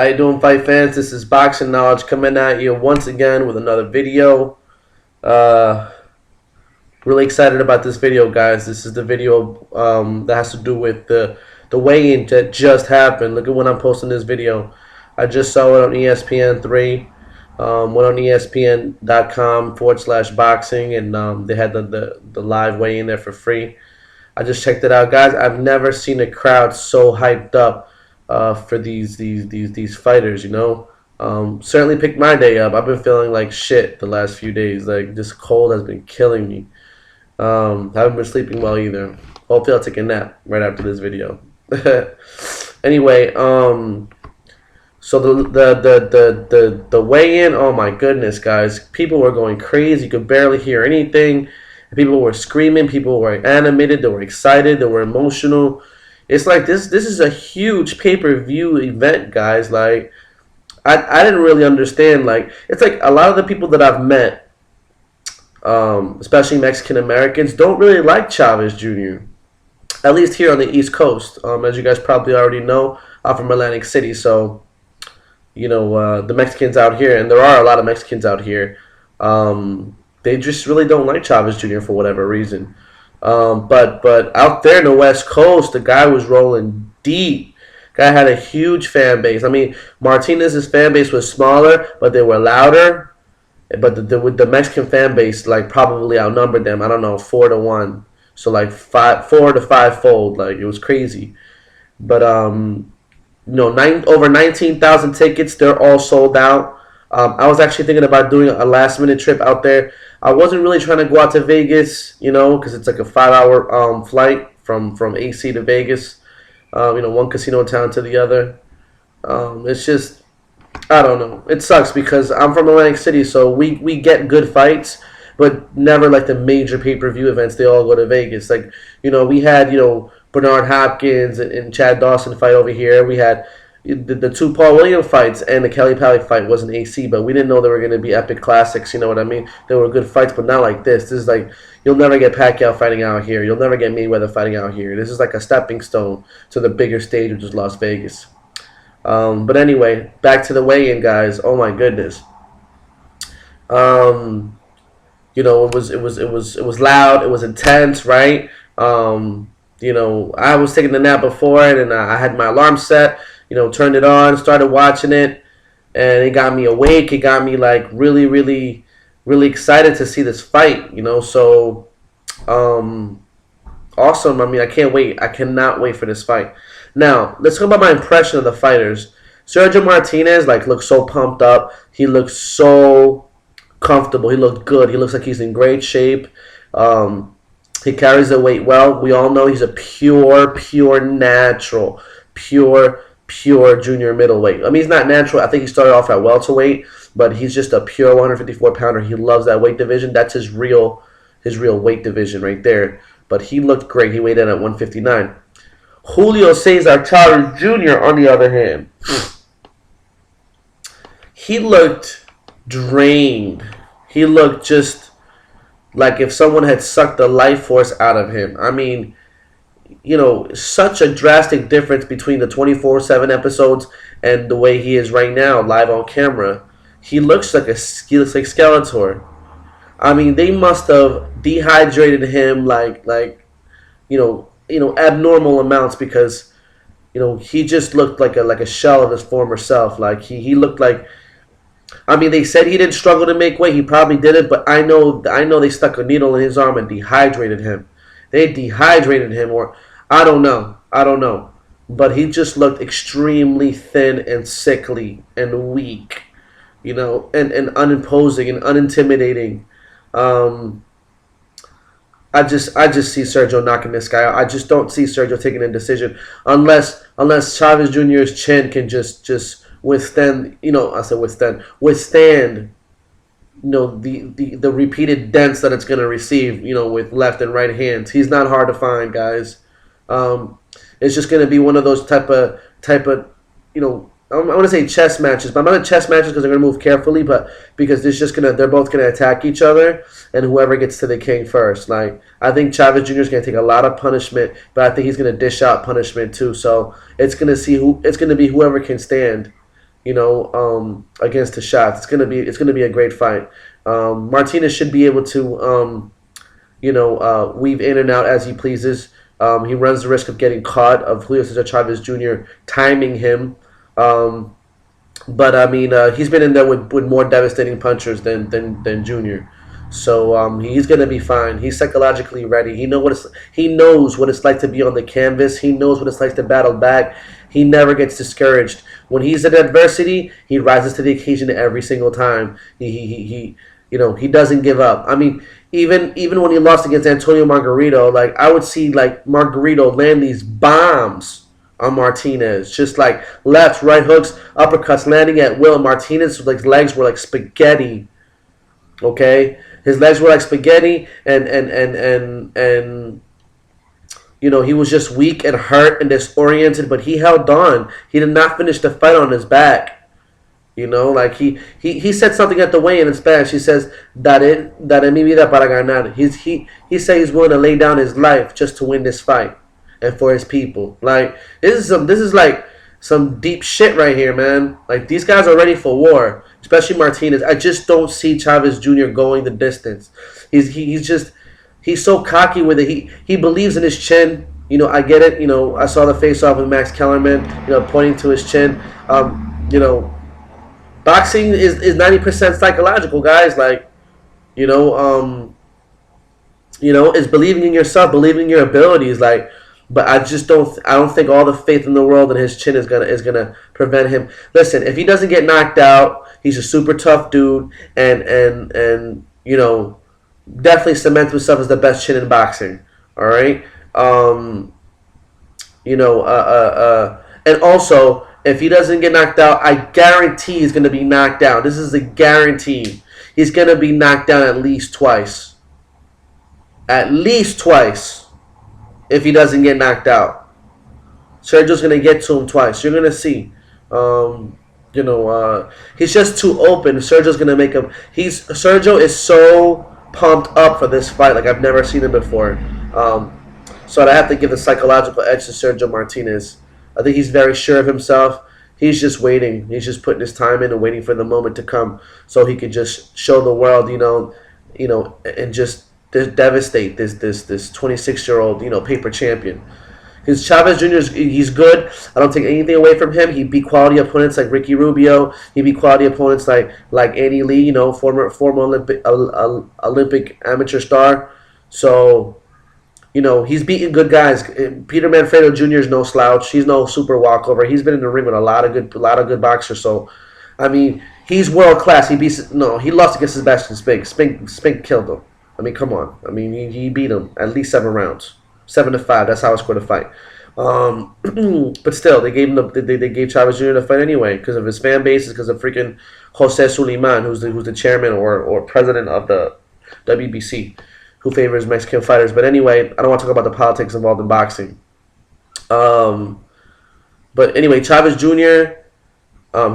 How you doing, fight fans? This is Boxing Knowledge coming at you once again with another video. Uh, Really excited about this video, guys. This is the video that has to do with the weigh-in that just happened. Look at when I'm posting this video. I just saw it on ESPN3. Went on ESPN.com/boxing, and they had the live weigh-in there for free. I just checked it out, guys. I've never seen a crowd so hyped up for these fighters. You know, certainly picked my day up. I've been feeling like shit the last few days. Like, this cold has been killing me. Haven't been sleeping well either. Hopefully I'll take a nap right after this video. Anyway, so the weigh-in, oh my goodness, guys. People were going crazy. You could barely hear anything. People were screaming. People were animated. They were excited. They were emotional. It's like this is a huge pay-per-view event, guys. Like, I didn't really understand. Like, it's like a lot of the people that I've met, especially Mexican Americans, don't really like Chavez Jr. At least here on the East Coast. As you guys probably already know, I'm from Atlantic City, so you know the Mexicans out here, and there are a lot of Mexicans out here. They just really don't like Chavez Jr. for whatever reason. But out there in the West Coast, the guy was rolling deep. Guy had a huge fan base. I mean, Martinez's fan base was smaller, but they were louder. But the Mexican fan base, like, probably outnumbered them. I don't know, 4-1. So like 4 to 5-fold. Like, it was crazy. But you know, over 19,000 tickets. They're all sold out. I was actually thinking about doing a last-minute trip out there. I wasn't really trying to go out to Vegas, you know, because it's like a 5-hour flight from AC to Vegas. You know, one casino town to the other. It's just, I don't know. It sucks because I'm from Atlantic City, so we get good fights, but never like the major pay-per-view events. They all go to Vegas. Like, you know, we had, you know, Bernard Hopkins and Chad Dawson fight over here. We had the two Paul Williams fights, and the Kelly Pally fight was in AC, but we didn't know they were going to be epic classics. You know what I mean? They were good fights, but not like this. This is like, you'll never get Pacquiao fighting out here. You'll never get Mayweather fighting out here. This is like a stepping stone to the bigger stage, which is Las Vegas. But anyway, back to the weigh-in, guys. Oh my goodness. You know, it was loud. It was intense, right? You know, I was taking a nap before it, and I had my alarm set. You know, turned it on, started watching it, and it got me awake. It got me like really, really, really excited to see this fight. You know, so awesome. I mean, I can't wait. I cannot wait for this fight. Now, let's talk about my impression of the fighters. Sergio Martinez, like, looked so pumped up. He looked so comfortable. He looked good. He looks like he's in great shape. He carries the weight well. We all know he's a pure natural, pure junior middleweight. I mean, he's not natural. I think he started off at welterweight, but he's just a pure 154-pounder. He loves that weight division. That's his real weight division right there. But he looked great. He weighed in at 159. Julio Cesar Chavez Jr., on the other hand, he looked drained. He looked just like if someone had sucked the life force out of him. I mean, you know, such a drastic difference between the 24/7 episodes and the way he is right now, live on camera. He looks like Skeletor. I mean, they must have dehydrated him like you know, abnormal amounts, because, you know, he just looked like a shell of his former self. Like, he looked like, I mean, they said he didn't struggle to make weight. He probably didn't, but I know they stuck a needle in his arm and dehydrated him. They dehydrated him, or I don't know. But he just looked extremely thin and sickly and weak, you know, and unimposing and unintimidating. I just see Sergio knocking this guy out. I just don't see Sergio taking a decision unless Chavez Jr.'s chin can just withstand, you know, withstand, you know, the repeated dents that it's going to receive, you know, with left and right hands. He's not hard to find, guys. It's just going to be one of those type of, you know, I want to say chess matches, but I'm not in chess matches because they're going to move carefully, but because they're both going to attack each other, and whoever gets to the king first. Like, I think Chavez Jr. is going to take a lot of punishment, but I think he's going to dish out punishment too. So it's going to be whoever can stand against the shots. It's gonna be a great fight. Martinez should be able to weave in and out as he pleases. He runs the risk of getting caught, of Julio Cesar Chavez Jr. timing him. But I mean, he's been in there with more devastating punchers than Junior. So he's gonna be fine. He's psychologically ready. He knows what it's like to be on the canvas. He knows what it's like to battle back. He never gets discouraged. When he's in adversity, he rises to the occasion every single time. He doesn't give up. I mean, even when he lost against Antonio Margarito, like I would see like Margarito land these bombs on Martinez, just like left, right hooks, uppercuts landing at will. Martinez's legs were like spaghetti. Okay, his legs were like spaghetti, and he was just weak and hurt and disoriented, but he held on. He did not finish the fight on his back. Like he said something at the weigh-in in Spanish. He says, "Daré mi vida para ganar." He said he's willing to lay down his life just to win this fight and for his people. Like this is like some deep shit right here, man. Like these guys are ready for war, especially Martinez. I just don't see Chavez Jr. going the distance. He's so cocky with it. He believes in his chin. I get it. I saw the face off with Max Kellerman. Pointing to his chin. Boxing is 90% psychological, guys. Like, it's believing in yourself, believing in your abilities. Like, but I don't think all the faith in the world in his chin is gonna prevent him. Listen, if he doesn't get knocked out, he's a super tough dude, and definitely cements himself as the best chin in boxing. All right. And also, if he doesn't get knocked out, I guarantee he's going to be knocked down. This is a guarantee. He's going to be knocked down at least twice. At least twice. If he doesn't get knocked out. Sergio's going to get to him twice. You're going to see. He's just too open. Sergio's going to make him. Sergio is so pumped up for this fight like I've never seen him before. So I have to give the psychological edge to Sergio Martinez. I think he's very sure of himself. He's just waiting. He's just putting his time in and waiting for the moment to come so he could just show the world, and just devastate this 26-year-old, paper champion. Because Chavez Jr. He's good. I don't take anything away from him. He beat quality opponents like Ricky Rubio. He beat quality opponents like Andy Lee, former Olympic amateur star. So, he's beating good guys. Peter Manfredo Jr. is no slouch. He's no super walkover. He's been in the ring with a lot of good boxers. So, I mean, he's world class. He lost against Sebastian Spink. Spink killed him. I mean, come on. I mean, he beat him at least 7 rounds, 7-5. That's how I scored the fight. But still, they gave Chavez Jr. the fight anyway because of his fan base, because of freaking Jose Suleiman, who's the chairman or president of the WBC, who favors Mexican fighters. But anyway, I don't want to talk about the politics involved in boxing. But anyway, Chavez Jr.,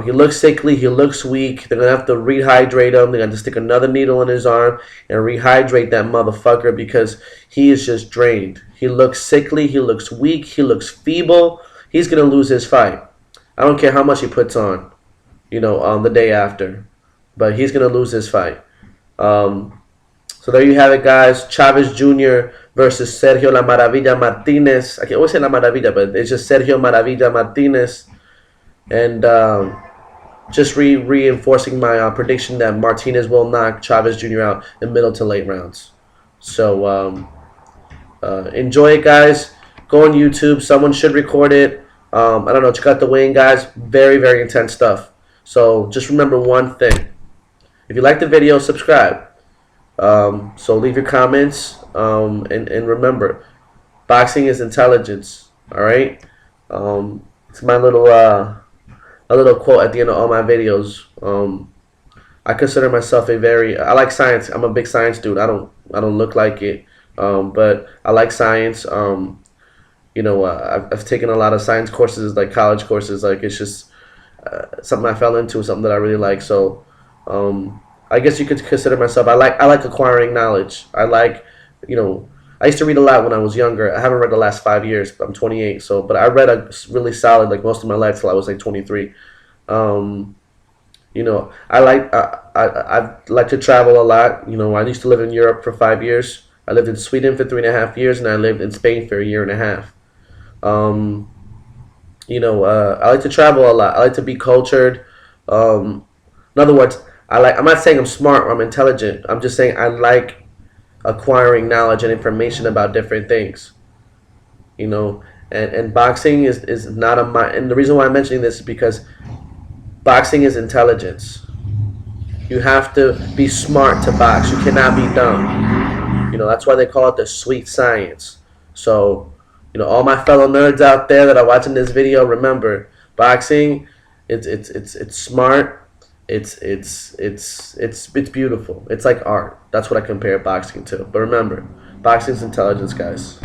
he looks sickly. He looks weak. They're going to have to rehydrate him. They're going to stick another needle in his arm and rehydrate that motherfucker because he is just drained. He looks sickly. He looks weak. He looks feeble. He's going to lose his fight. I don't care how much he puts on, the day after. But he's going to lose his fight. So there you have it, guys. Chavez Jr. versus Sergio La Maravilla Martinez. I can always say La Maravilla, but it's just Sergio Maravilla Martinez. And just reinforcing my prediction that Martinez will knock Chavez Jr. out in middle to late rounds. So enjoy it, guys. Go on YouTube. Someone should record it. I don't know. Check out the weigh-in, guys. Very, very intense stuff. So just remember one thing. If you like the video, subscribe. So leave your comments. And remember, boxing is intelligence. All right. It's my little a little quote at the end of all my videos. I consider myself I like science. I'm a big science dude. I don't look like it, but I like science. I've taken a lot of science courses, like college courses. Like it's just something I fell into, something that I really like. So I guess you could consider myself. I like acquiring knowledge. I used to read a lot when I was younger. I haven't read the last 5 years. But I'm 28, but I read a really solid, like most of my life till I was like 23. Um, I like to travel a lot. I used to live in Europe for 5 years. I lived in Sweden for 3.5 years, and I lived in Spain for a year and a half. Um, I like to travel a lot. I like to be cultured. In other words, I'm not saying I'm smart or I'm intelligent. I'm just saying I like acquiring knowledge and information about different things. You know, and boxing is not a mind. And the reason why I'm mentioning this is because boxing is intelligence. You have to be smart to box. You cannot be dumb. That's why they call it the sweet science. So, all my fellow nerds out there that are watching this video, remember, boxing, it's smart. It's beautiful. It's like art. That's what I compare boxing to. But remember, boxing's intelligence, guys.